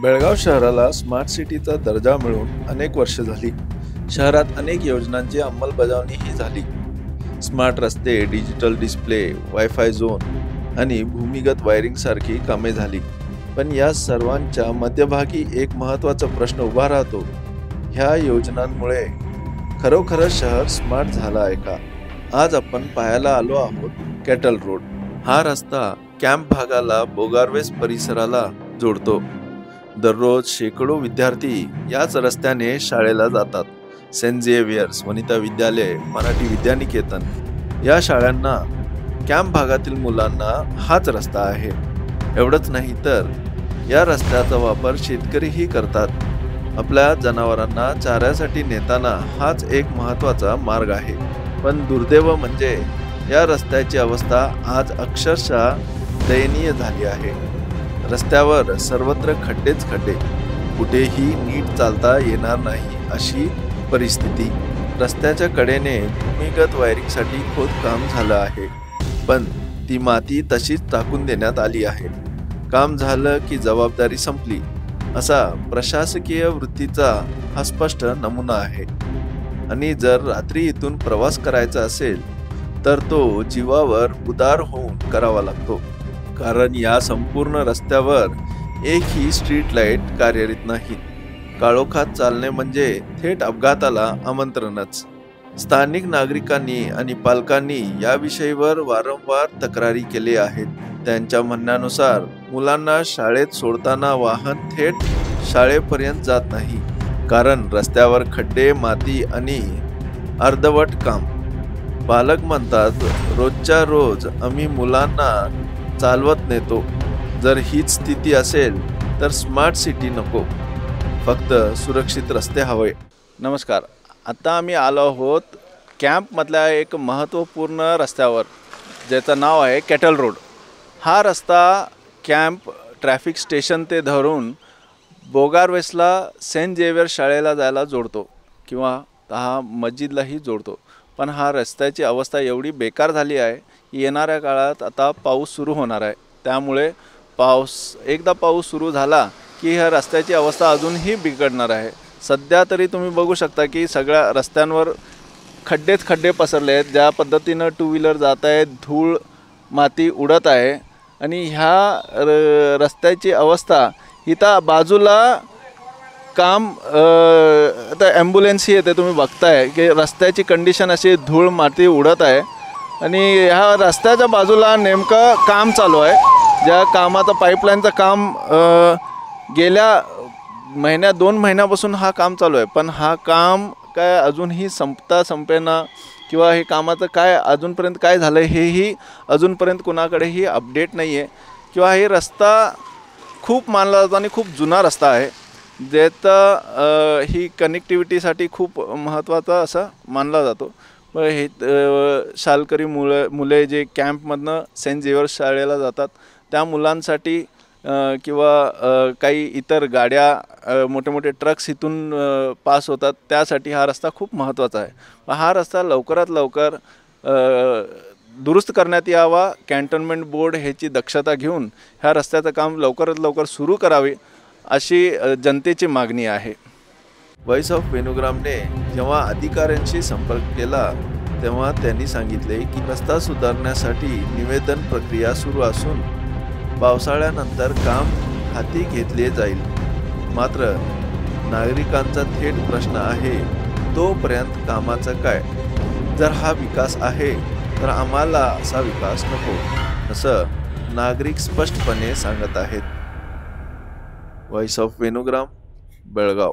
बेळगाव शहराला स्मार्ट सिटीचा दर्जा मिळून अनेक वर्ष झाली। शहरात अनेक योजनांची अंमलबजावणीही झाली। स्मार्ट रस्ते, डिजिटल डिस्प्ले, वायफाय झोन आणि भूमिगत वायरिंग सारखी कामे झाली। पण या सर्वांच्या मध्यभागी एक महत्त्वाचा प्रश्न उभा राहतो, ह्या योजनांमुळे खरोखर शहर स्मार्ट झालं आहे का? आज आपण पाहायला आलो आहोत कॅटल रोड। हा रस्ता कॅम्प भागाला बोगारवेस परिसराला जोडतो। दररोज शेकडो विद्यार्थी याच रस्त्याने शाळेला जातात। सेंट झेवियर्स, वनिता विद्यालय, मराठी विद्यानिकेतन या शाळांना कॅम्प भागातील मुलांना हाच रस्ता आहे। एवढंच नाही तर या रस्त्याचा वापर शेतकरीही करतात। आपल्या जनावरांना चाऱ्यासाठी नेताना हाच एक महत्त्वाचा मार्ग आहे। पण दुर्दैव म्हणजे या रस्त्याची अवस्था आज अक्षरशः दयनीय झाली आहे। रस्त्यावर सर्वत्र खड्डेच खड्डे, कुठेही नीट चालता येणार नाही अशी परिस्थिती। रस्त्याच्या कडेने भूमिगत वायरिंगसाठी खोदकाम झालं आहे, पण ती माती तशीच टाकून देण्यात आली आहे। काम झालं की जबाबदारी संपली असा प्रशासकीय वृत्तीचा हा स्पष्ट नमुना आहे। आणि जर रात्री इथून प्रवास करायचा असेल तर तो जीवावर उदार होऊन करावा लागतो, कारण या संपूर्ण रस्त्यावर एकही स्ट्रीट लाईट कार्यरत नाही। काळोखात चालणे म्हणजे थेट अपघाताला आमंत्रणच। स्थानिक नागरिकांनी आणि पालकांनी या विषयीवर वारंवार तक्रारी केली आहेत। त्यांच्या म्हणण्यानुसार मुलांना शाळेत सोडताना वाहन थेट शाळेपर्यंत जात नाही, कारण रस्त्यावर खड्डे, माती आणि अर्धवट काम। पालक म्हणतात, रोजच्या रोज आम्ही मुलांना चालवत नेतो। जर हीच स्थिती असेल तर स्मार्ट सिटी नको, फक्त सुरक्षित रस्ते हवे। नमस्कार, आता आम्ही आलो आहोत कॅम्पमधल्या एक महत्त्वपूर्ण रस्त्यावर, ज्याचं नाव आहे कॅटल रोड। हा रस्ता कॅम्प ट्रॅफिक स्टेशन ते धरून बोगारवेसला सेंट झेवियर शाळेला जायला जोडतो, किंवा हा मस्जिदलाही जोडतो। पण हा रस्त्याची अवस्था एवढी बेकार झाली आहे की येणाऱ्या काळात आता पाऊस सुरू होणार आहे, त्यामुळे एकदा पाऊस सुरू झाला की ह्या रस्त्याची अवस्था अजूनही बिघडणार आहे। सध्या तरी तुम्ही बघू शकता की सगळ्या रस्त्यांवर खड्डेच खड्डे पसरले आहेत। ज्या पद्धतीनं टू व्हीलर जात आहेत, धूळ माती उडत आहे। आणि ह्या रस्त्याची अवस्था इथं बाजूला काम आता ॲम्ब्युलन्सही येते, तुम्ही बघताय की रस्त्याची कंडिशन अशी धूळ माती उडत आहे। आणि ह्या रस्त्याच्या बाजूला नेमकं काम चालू आहे, ज्या कामाचं पाईपलाईनचं काम गेल्या महिन्यात 2 महिन्यापासून हा काम चालू आहे। पण हा काम काय अजूनही संपेना, किंवा हे कामाचं काय अजूनपर्यंत काय झालं हेही अजूनपर्यंत कुणाकडेही अपडेट नाही आहे। किंवा हे रस्ता खूप मानला जातो आणि खूप जुना रस्ता आहे, ज्याचा ही कनेक्टिव्हिटीसाठी खूप महत्त्वाचा असा मानला जातो। हे शाळकरी मुले जे कॅम्पमधनं सेंट झेवियर शाळेला जातात त्या मुलांसाठी, किंवा काही इतर गाड्या, मोठे मोठे ट्रक्स इथून पास होतात, त्यासाठी हा रस्ता खूप महत्त्वाचा आहे। हा रस्ता लवकरात लवकर दुरुस्त करण्यात यावा। कॅन्टोन्मेंट बोर्ड ह्याची दक्षता घेऊन ह्या रस्त्याचं काम लवकरात लवकर सुरू करावे अशी जनतेची मागणी आहे। व्हॉइस ऑफ वेणुग्रामने जेव्हा अधिकाऱ्यांशी संपर्क केला तेव्हा त्यांनी सांगितले की रस्ता सुधारण्यासाठी निवेदन प्रक्रिया सुरू असून पावसाळ्यानंतर काम हाती घेतले जाईल। मात्र नागरिकांचा थेट प्रश्न आहे, तोपर्यंत कामाचं काय? जर हा विकास आहे तर आम्हाला असा विकास नको, असं नागरिक स्पष्टपणे सांगत आहेत। Voice of Venugram, Belgaum.